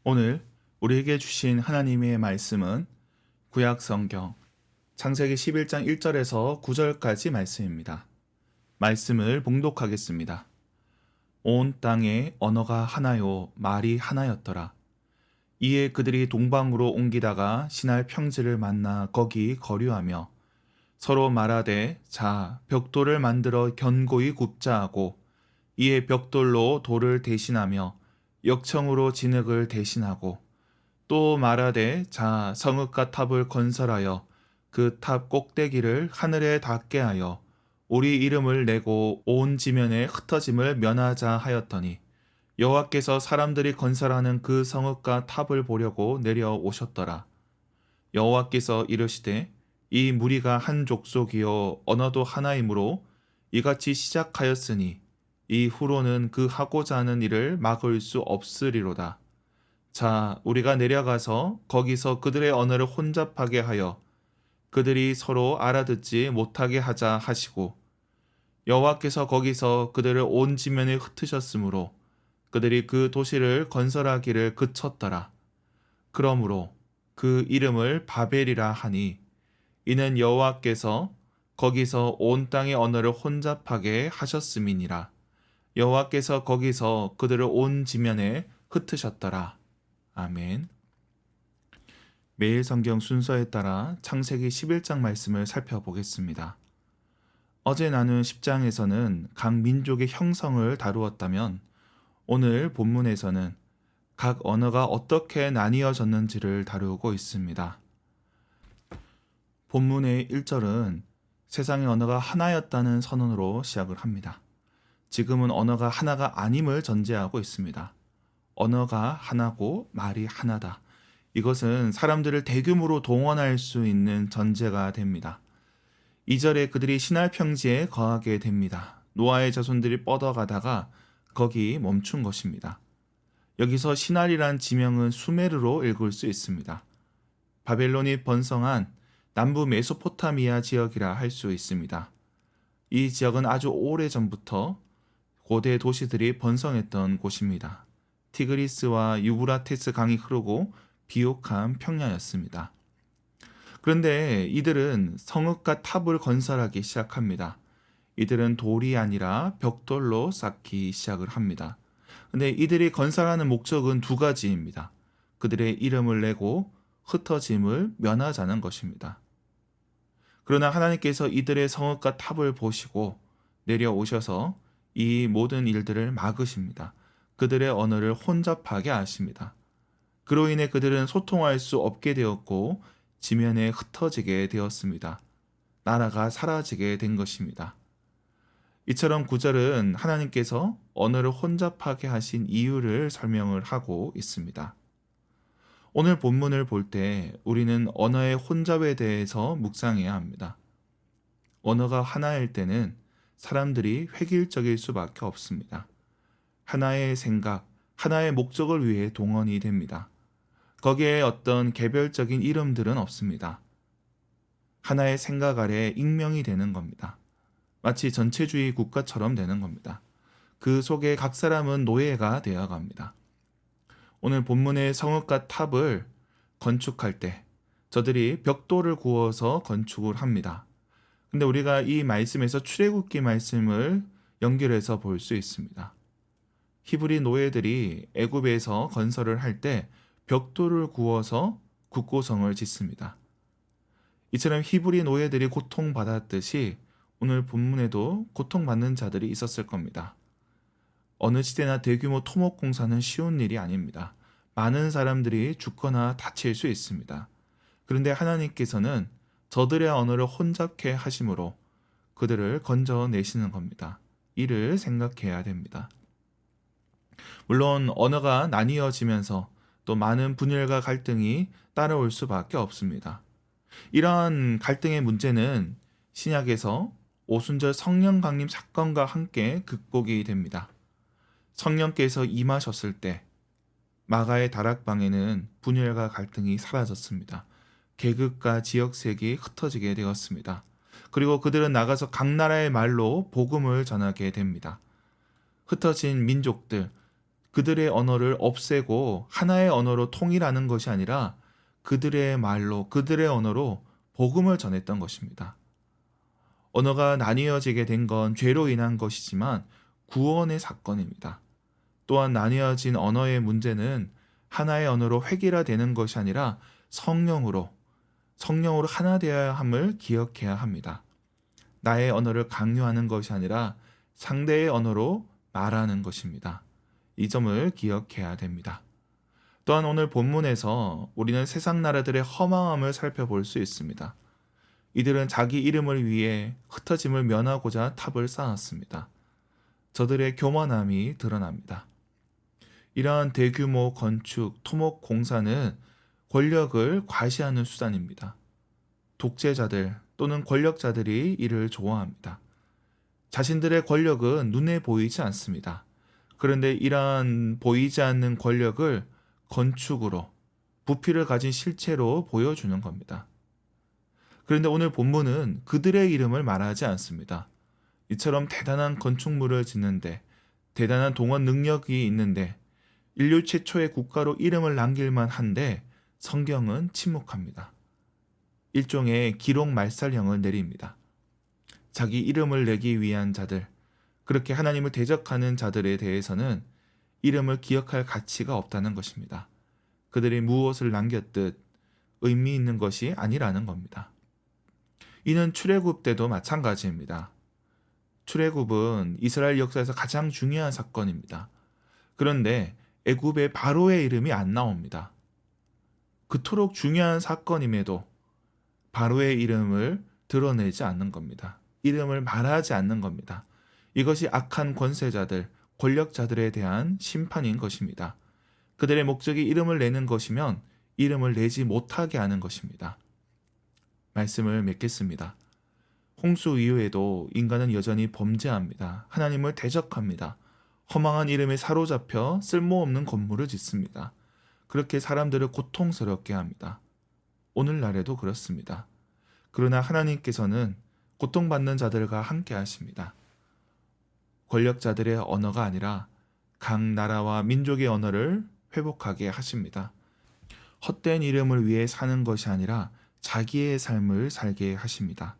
오늘 우리에게 주신 하나님의 말씀은 구약 성경 창세기 11장 1절에서 9절까지 말씀입니다. 말씀을 봉독하겠습니다. 온 땅에 언어가 하나요 말이 하나였더라. 이에 그들이 동방으로 옮기다가 시날 평지를 만나 거기 거류하며 서로 말하되 자 벽돌을 만들어 견고히 굽자 하고 이에 벽돌로 돌을 대신하며 역청으로 진흙을 대신하고 또 말하되 자 성읍과 탑을 건설하여 그 탑 꼭대기를 하늘에 닿게 하여 우리 이름을 내고 온 지면에 흩어짐을 면하자 하였더니 여호와께서 사람들이 건설하는 그 성읍과 탑을 보려고 내려오셨더라. 여호와께서 이르시되 이 무리가 한 족속이요 언어도 하나이므로 이같이 시작하였으니 이후로는 그 하고자 하는 일을 막을 수 없으리로다. 자, 우리가 내려가서 거기서 그들의 언어를 혼잡하게 하여 그들이 서로 알아듣지 못하게 하자 하시고 여호와께서 거기서 그들을 온 지면에 흩으셨으므로 그들이 그 도시를 건설하기를 그쳤더라. 그러므로 그 이름을 바벨이라 하니 이는 여호와께서 거기서 온 땅의 언어를 혼잡하게 하셨음이니라. 여호와께서 거기서 그들을 온 지면에 흩으셨더라. 아멘. 매일 성경 순서에 따라 창세기 11장 말씀을 살펴보겠습니다. 어제 나눈 10장에서는 각 민족의 형성을 다루었다면 오늘 본문에서는 각 언어가 어떻게 나뉘어졌는지를 다루고 있습니다. 본문의 1절은 세상의 언어가 하나였다는 선언으로 시작을 합니다. 지금은 언어가 하나가 아님을 전제하고 있습니다. 언어가 하나고 말이 하나다. 이것은 사람들을 대규모로 동원할 수 있는 전제가 됩니다. 2절에 그들이 시날 평지에 거하게 됩니다. 노아의 자손들이 뻗어가다가 거기 멈춘 것입니다. 여기서 시날이란 지명은 수메르로 읽을 수 있습니다. 바벨론이 번성한 남부 메소포타미아 지역이라 할 수 있습니다. 이 지역은 아주 오래전부터 고대 도시들이 번성했던 곳입니다. 티그리스와 유브라테스 강이 흐르고 비옥한 평야였습니다. 그런데 이들은 성읍과 탑을 건설하기 시작합니다. 이들은 돌이 아니라 벽돌로 쌓기 시작을 합니다. 근데 이들이 건설하는 목적은 두 가지입니다. 그들의 이름을 내고 흩어짐을 면하자는 것입니다. 그러나 하나님께서 이들의 성읍과 탑을 보시고 내려오셔서 이 모든 일들을 막으십니다. 그들의 언어를 혼잡하게 하십니다. 그로 인해 그들은 소통할 수 없게 되었고 지면에 흩어지게 되었습니다. 나라가 사라지게 된 것입니다. 이처럼 9절은 하나님께서 언어를 혼잡하게 하신 이유를 설명을 하고 있습니다. 오늘 본문을 볼 때 우리는 언어의 혼잡에 대해서 묵상해야 합니다. 언어가 하나일 때는 사람들이 획일적일 수밖에 없습니다. 하나의 생각, 하나의 목적을 위해 동원이 됩니다. 거기에 어떤 개별적인 이름들은 없습니다. 하나의 생각 아래 익명이 되는 겁니다. 마치 전체주의 국가처럼 되는 겁니다. 그 속에 각 사람은 노예가 되어 갑니다. 오늘 본문의 성읍과 탑을 건축할 때 저들이 벽돌을 구워서 건축을 합니다. 근데 우리가 이 말씀에서 출애굽기 말씀을 연결해서 볼 수 있습니다. 히브리 노예들이 애굽에서 건설을 할 때 벽돌을 구워서 국고성을 짓습니다. 이처럼 히브리 노예들이 고통받았듯이 오늘 본문에도 고통받는 자들이 있었을 겁니다. 어느 시대나 대규모 토목 공사는 쉬운 일이 아닙니다. 많은 사람들이 죽거나 다칠 수 있습니다. 그런데 하나님께서는 저들의 언어를 혼잡케 하심으로 그들을 건져내시는 겁니다. 이를 생각해야 됩니다. 물론 언어가 나뉘어지면서 또 많은 분열과 갈등이 따라올 수밖에 없습니다. 이러한 갈등의 문제는 신약에서 오순절 성령 강림 사건과 함께 극복이 됩니다. 성령께서 임하셨을 때 마가의 다락방에는 분열과 갈등이 사라졌습니다. 계급과 지역색이 흩어지게 되었습니다. 그리고 그들은 나가서 각 나라의 말로 복음을 전하게 됩니다. 흩어진 민족들, 그들의 언어를 없애고 하나의 언어로 통일하는 것이 아니라 그들의 말로, 그들의 언어로 복음을 전했던 것입니다. 언어가 나뉘어지게 된 건 죄로 인한 것이지만 구원의 사건입니다. 또한 나뉘어진 언어의 문제는 하나의 언어로 획일화되는 것이 아니라 성령으로 하나 되어야 함을 기억해야 합니다. 나의 언어를 강요하는 것이 아니라 상대의 언어로 말하는 것입니다. 이 점을 기억해야 됩니다. 또한 오늘 본문에서 우리는 세상 나라들의 허망함을 살펴볼 수 있습니다. 이들은 자기 이름을 위해 흩어짐을 면하고자 탑을 쌓았습니다. 저들의 교만함이 드러납니다. 이러한 대규모 건축, 토목 공사는 권력을 과시하는 수단입니다. 독재자들 또는 권력자들이 이를 좋아합니다. 자신들의 권력은 눈에 보이지 않습니다. 그런데 이러한 보이지 않는 권력을 건축으로, 부피를 가진 실체로 보여주는 겁니다. 그런데 오늘 본문은 그들의 이름을 말하지 않습니다. 이처럼 대단한 건축물을 짓는데, 대단한 동원 능력이 있는데, 인류 최초의 국가로 이름을 남길만 한데 성경은 침묵합니다. 일종의 기록 말살형을 내립니다. 자기 이름을 내기 위한 자들, 그렇게 하나님을 대적하는 자들에 대해서는 이름을 기억할 가치가 없다는 것입니다. 그들이 무엇을 남겼듯 의미 있는 것이 아니라는 겁니다. 이는 출애굽 때도 마찬가지입니다. 출애굽은 이스라엘 역사에서 가장 중요한 사건입니다. 그런데 애굽의 바로의 이름이 안 나옵니다. 그토록 중요한 사건임에도 바로의 이름을 드러내지 않는 겁니다. 이름을 말하지 않는 겁니다. 이것이 악한 권세자들, 권력자들에 대한 심판인 것입니다. 그들의 목적이 이름을 내는 것이면 이름을 내지 못하게 하는 것입니다. 말씀을 맺겠습니다. 홍수 이후에도 인간은 여전히 범죄합니다. 하나님을 대적합니다. 허망한 이름에 사로잡혀 쓸모없는 건물을 짓습니다. 그렇게 사람들을 고통스럽게 합니다. 오늘날에도 그렇습니다. 그러나 하나님께서는 고통받는 자들과 함께 하십니다. 권력자들의 언어가 아니라 각 나라와 민족의 언어를 회복하게 하십니다. 헛된 이름을 위해 사는 것이 아니라 자기의 삶을 살게 하십니다.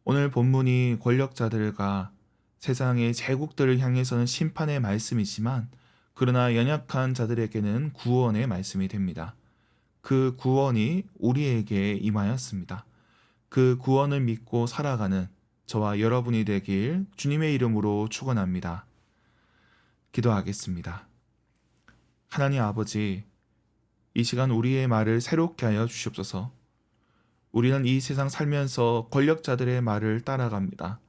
오늘 본문이 권력자들과 세상의 제국들을 향해서는 심판의 말씀이지만 그러나 연약한 자들에게는 구원의 말씀이 됩니다. 그 구원이 우리에게 임하였습니다. 그 구원을 믿고 살아가는 저와 여러분이 되길 주님의 이름으로 축원합니다. 기도하겠습니다. 하나님 아버지, 이 시간 우리의 말을 새롭게 하여 주시옵소서. 우리는 이 세상 살면서 권력자들의 말을 따라갑니다.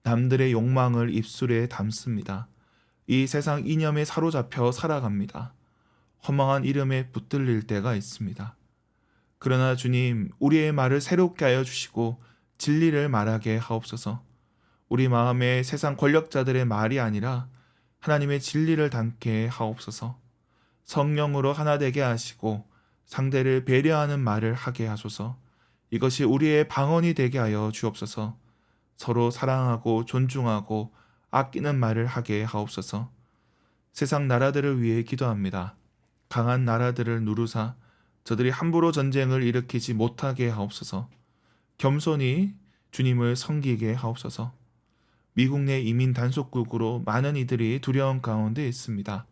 남들의 욕망을 입술에 담습니다. 이 세상 이념에 사로잡혀 살아갑니다. 허망한 이름에 붙들릴 때가 있습니다. 그러나 주님, 우리의 말을 새롭게 하여 주시고 진리를 말하게 하옵소서. 우리 마음에 세상 권력자들의 말이 아니라 하나님의 진리를 담게 하옵소서. 성령으로 하나 되게 하시고 상대를 배려하는 말을 하게 하소서. 이것이 우리의 방언이 되게 하여 주옵소서. 서로 사랑하고 존중하고 아끼는 말을 하게 하옵소서. 세상 나라들을 위해 기도합니다. 강한 나라들을 누르사 저들이 함부로 전쟁을 일으키지 못하게 하옵소서. 겸손히 주님을 섬기게 하옵소서. 미국 내 이민 단속국으로 많은 이들이 두려움 가운데 있습니다.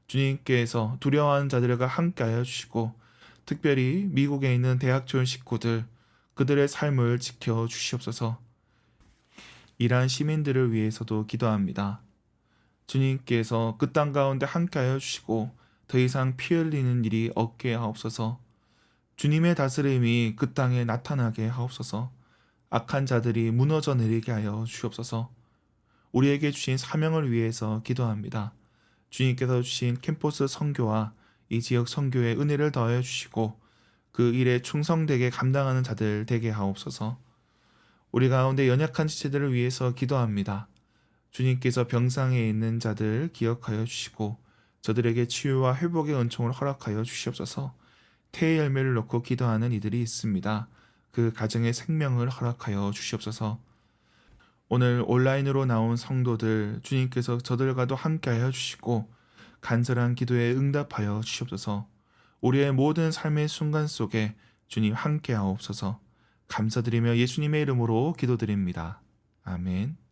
주님께서 두려워하는 자들과 함께하여 주시고 특별히 미국에 있는 대학 졸업 식구들, 그들의 삶을 지켜 주시옵소서. 이러한 시민들을 위해서도 기도합니다. 주님께서 그 땅 가운데 함께하여 주시고 더 이상 피 흘리는 일이 없게 하옵소서. 주님의 다스림이 그 땅에 나타나게 하옵소서. 악한 자들이 무너져 내리게 하여 주옵소서. 우리에게 주신 사명을 위해서 기도합니다. 주님께서 주신 캠퍼스 선교와 이 지역 선교에 은혜를 더하여 주시고 그 일에 충성되게 감당하는 자들 되게 하옵소서. 우리 가운데 연약한 지체들을 위해서 기도합니다. 주님께서 병상에 있는 자들 기억하여 주시고 저들에게 치유와 회복의 은총을 허락하여 주시옵소서. 태의 열매를 놓고 기도하는 이들이 있습니다. 그 가정의 생명을 허락하여 주시옵소서. 오늘 온라인으로 나온 성도들 주님께서 저들과도 함께하여 주시고 간절한 기도에 응답하여 주시옵소서. 우리의 모든 삶의 순간 속에 주님 함께하옵소서. 감사드리며 예수님의 이름으로 기도드립니다. 아멘.